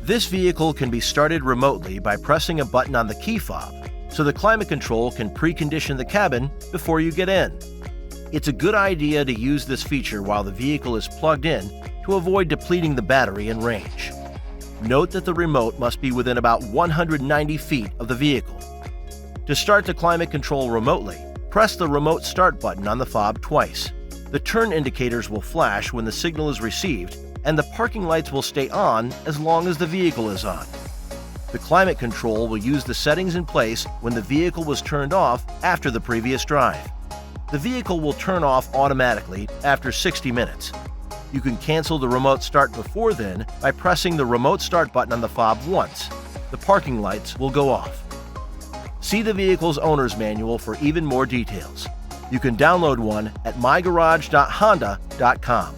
This vehicle can be started remotely by pressing a button on the key fob, so the climate control can precondition the cabin before you get in. It's a good idea to use this feature while the vehicle is plugged in to avoid depleting the battery and range. Note that the remote must be within about 190 feet of the vehicle. To start the climate control remotely, press the remote start button on the fob twice. The turn indicators will flash when the signal is received, and the parking lights will stay on as long as the vehicle is on. The climate control will use the settings in place when the vehicle was turned off after the previous drive. The vehicle will turn off automatically after 60 minutes. You can cancel the remote start before then by pressing the remote start button on the fob once. The parking lights will go off. See the vehicle's owner's manual for even more details. You can download one at mygarage.honda.com.